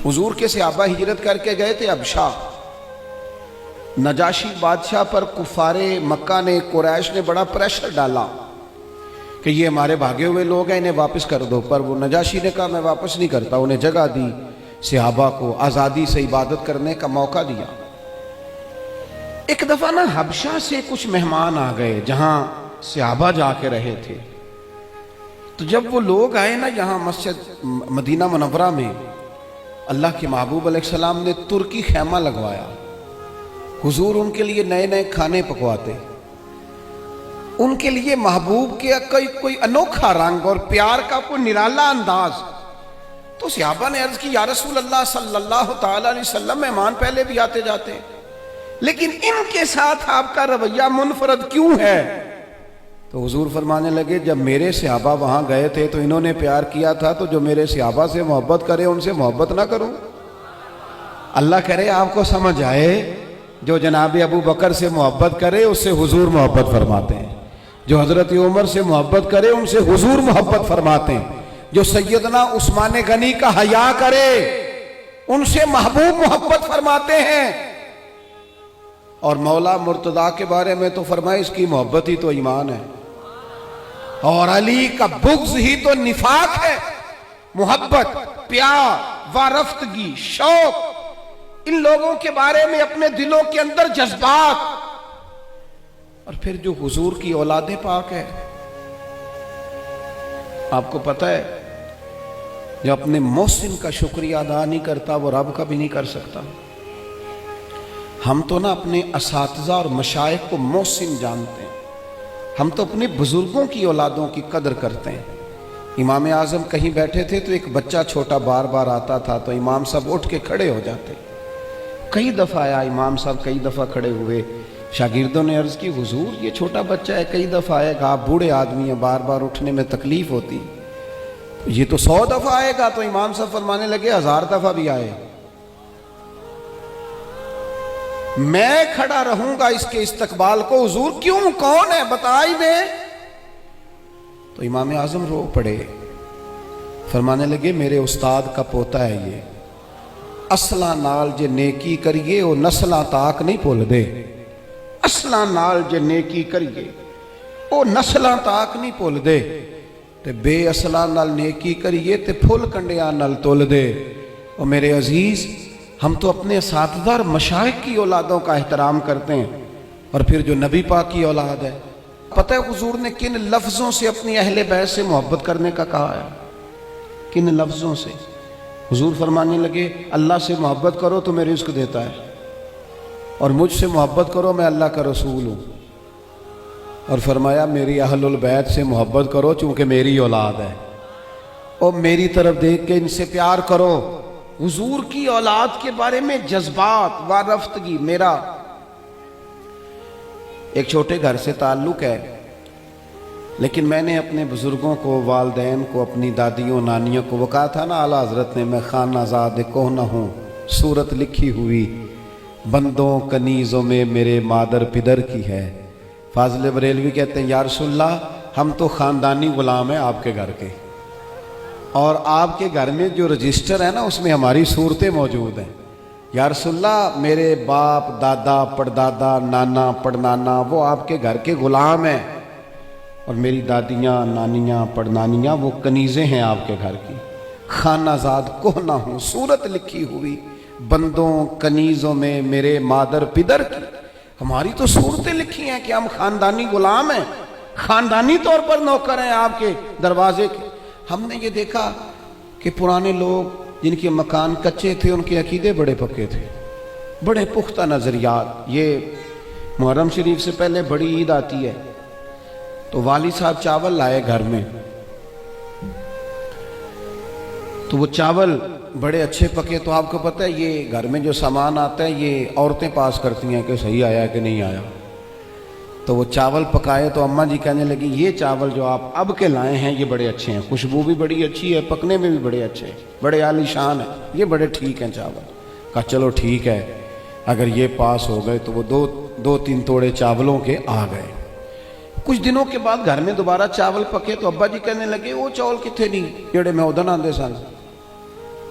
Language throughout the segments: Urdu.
حضور کے صحابہ ہجرت کر کے گئے تھے ابشا. نجاشی بادشاہ پر کفار مکہ نے، قریش نے بڑا پریشر ڈالا کہ یہ ہمارے بھاگے ہوئے لوگ ہیں، انہیں واپس کر دو. پر وہ نجاشی نے کہا میں واپس نہیں کرتا. انہیں جگہ دی، صحابہ کو آزادی سے عبادت کرنے کا موقع دیا. ایک دفعہ نا حبشہ سے کچھ مہمان آ گئے جہاں صحابہ جا کے رہے تھے. تو جب وہ لوگ آئے نا یہاں مسجد مدینہ منورہ میں، اللہ کے محبوب علیہ السلام نے ترکی خیمہ لگوایا. حضور ان کے لیے نئے نئے کھانے پکواتے، ان کے لیے محبوب کے کوئی انوکھا رنگ اور پیار کا کوئی نرالا انداز. تو صحابہ نے عرض کی یا رسول اللہ صلی اللہ تعالی علیہ وسلم، مہمان پہلے بھی آتے جاتے ہیں لیکن ان کے ساتھ آپ کا رویہ منفرد کیوں ہے؟ تو حضور فرمانے لگے جب میرے صحابہ وہاں گئے تھے تو انہوں نے پیار کیا تھا، تو جو میرے صحابہ سے محبت کرے ان سے محبت نہ کروں؟ اللہ کرے آپ کو سمجھ آئے. جو جناب ابو بکر سے محبت کرے اس سے حضور محبت فرماتے ہیں، جو حضرت عمر سے محبت کرے ان سے حضور محبت فرماتے ہیں، جو سیدنا عثمان غنی کا حیا کرے ان سے محبوب محبت فرماتے ہیں. اور مولا مرتضیٰ کے بارے میں تو فرمائے اس کی محبت ہی تو ایمان ہے، اور علی کا بغض ہی تو نفاق ہے. محبت، پیار، وارفتگی، شوق، ان لوگوں کے بارے میں اپنے دلوں کے اندر جذبات. اور پھر جو حضور کی اولاد پاک ہے، آپ کو پتہ ہے جو اپنے محسن کا شکریہ ادا نہیں کرتا وہ رب کا بھی نہیں کر سکتا. ہم تو نا اپنے اساتذہ اور مشائخ کو محسن جانتے ہیں، ہم تو اپنے بزرگوں کی اولادوں کی قدر کرتے ہیں. امام اعظم کہیں بیٹھے تھے تو ایک بچہ چھوٹا بار بار آتا تھا تو امام صاحب اٹھ کے کھڑے ہو جاتے. کئی دفعہ آیا امام صاحب، کئی دفعہ کھڑے ہوئے. شاگردوں نے عرض کی حضور یہ چھوٹا بچہ ہے، کئی دفعہ آئے گا، آپ بوڑھے آدمی ہیں، بار بار اٹھنے میں تکلیف ہوتی، یہ تو 100 دفعہ آئے گا. تو امام صاحب فرمانے لگے 1000 دفعہ بھی آئے میں کھڑا رہوں گا اس کے استقبال کو. حضور کیوں، کون ہے بتا ہی دے. تو امام اعظم رو پڑے، فرمانے لگے میرے استاد کا پوتا ہے یہ، اصلاں نال جے نیکی کریے وہ نسلاں تاک نہیں بھول دے. اصلاں نال جے نیکی کریے وہ نسلاں تاک نہیں بھول دے، تے بے اصلاں نال نیکی کریے تے پھل کنڈیاں نال تول دے. اور میرے عزیز، ہم تو اپنے اساتذہ اور مشائخ کی اولادوں کا احترام کرتے ہیں، اور پھر جو نبی پاک کی اولاد ہے، پتہ ہے حضور نے کن لفظوں سے اپنی اہل بیت سے محبت کرنے کا کہا ہے؟ کن لفظوں سے؟ حضور فرمانے لگے اللہ سے محبت کرو تو میں رزق دیتا ہے، اور مجھ سے محبت کرو میں اللہ کا رسول ہوں. اور فرمایا میری اہل البیت سے محبت کرو چونکہ میری اولاد ہے، اور میری طرف دیکھ کے ان سے پیار کرو. حضور کی اولاد کے بارے میں جذبات، وارفتگی. میرا ایک چھوٹے گھر سے تعلق ہے، لیکن میں نے اپنے بزرگوں کو، والدین کو، اپنی دادیوں نانیوں کو، وہ کہا تھا نا اعلیٰ حضرت نے میں خانہ زاد کوہ نہ ہوں، صورت لکھی ہوئی بندوں کنیزوں میں میرے مادر پدر کی ہے. فاضل بریلوی کہتے ہیں یا رسول اللہ ہم تو خاندانی غلام ہیں آپ کے گھر کے، اور آپ کے گھر میں جو رجسٹر ہے نا اس میں ہماری صورتیں موجود ہیں. یا رسول اللہ میرے باپ، دادا، پڑدادا، نانا، پڑنانا وہ آپ کے گھر کے غلام ہیں، اور میری دادیاں، نانیاں، پڑنانیاں وہ کنیزیں ہیں آپ کے گھر کی. خانہ زاد کوہ نہ ہوں، صورت لکھی ہوئی بندوں کنیزوں میں میرے مادر پدر کی. ہماری تو صورتیں لکھی ہیں کہ ہم خاندانی غلام ہیں، خاندانی طور پر نوکر ہیں آپ کے دروازے کے. ہم نے یہ دیکھا کہ پرانے لوگ جن کے مکان کچے تھے ان کے عقیدے بڑے پکے تھے، بڑے پختہ نظریات. یہ محرم شریف سے پہلے بڑی عید آتی ہے تو والد صاحب چاول لائے گھر میں، تو وہ چاول بڑے اچھے پکے. تو آپ کو پتہ ہے یہ گھر میں جو سامان آتا ہے یہ عورتیں پاس کرتی ہیں کہ صحیح آیا کہ نہیں آیا. تو وہ چاول پکائے تو اماں جی کہنے لگی یہ چاول جو آپ اب کے لائے ہیں یہ بڑے اچھے ہیں، خوشبو بھی بڑی اچھی ہے، پکنے میں بھی بڑے اچھے ہیں، بڑے عالی شان ہیں، یہ بڑے ٹھیک ہیں چاول. کہا چلو ٹھیک ہے، اگر یہ پاس ہو گئے. تو وہ دو تین توڑے چاولوں کے آ گئے. کچھ دنوں کے بعد گھر میں دوبارہ چاول پکے تو ابا جی کہنے لگے وہ چاول کتنے نہیں جڑے میں ادن آندے سن.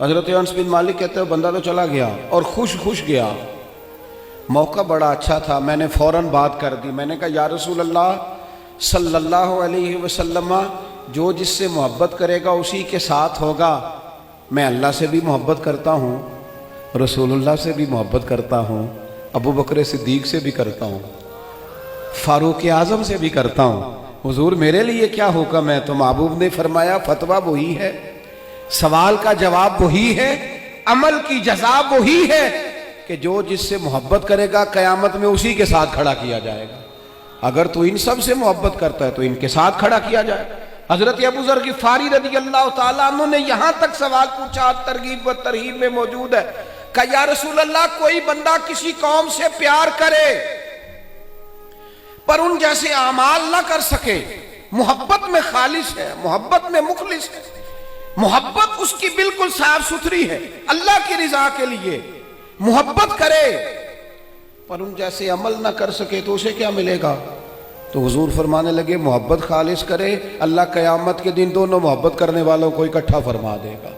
حضرت انس بن مالک کہتے ہیں بندہ تو چلا گیا اور خوش گیا، موقع بڑا اچھا تھا، میں نے فوراً بات کر دی، میں نے کہا یا رسول اللہ صلی اللہ علیہ وسلم، جو جس سے محبت کرے گا اسی کے ساتھ ہوگا، میں اللہ سے بھی محبت کرتا ہوں، رسول اللہ سے بھی محبت کرتا ہوں، ابو بکر صدیق سے بھی کرتا ہوں، فاروق اعظم سے بھی کرتا ہوں، حضور میرے لیے کیا حکم ہے؟ تو محبوب نے فرمایا فتویٰ وہی ہے، سوال کا جواب وہی ہے، عمل کی جزا وہی ہے کہ جو جس سے محبت کرے گا قیامت میں اسی کے ساتھ کھڑا کیا جائے گا۔ اگر تو ان سب سے محبت کرتا ہے تو ان کے ساتھ کھڑا کیا جائے۔ حضرت ابو ذر غفاری رضی اللہ تعالیٰ عنہ نے یہاں تک سوال پوچھا، ترغیب و ترہیب میں موجود ہے، کہ یا رسول اللہ کوئی بندہ کسی قوم سے پیار کرے پر ان جیسے اعمال نہ کر سکے، محبت میں خالص ہے، محبت میں مخلص ہے، محبت اس کی بالکل صاف ستھری ہے، اللہ کی رضا کے لیے محبت کرے پر ان جیسے عمل نہ کر سکے تو اسے کیا ملے گا؟ تو حضور فرمانے لگے محبت خالص کرے، اللہ قیامت کے دن دونوں محبت کرنے والوں کو اکٹھا فرما دے گا۔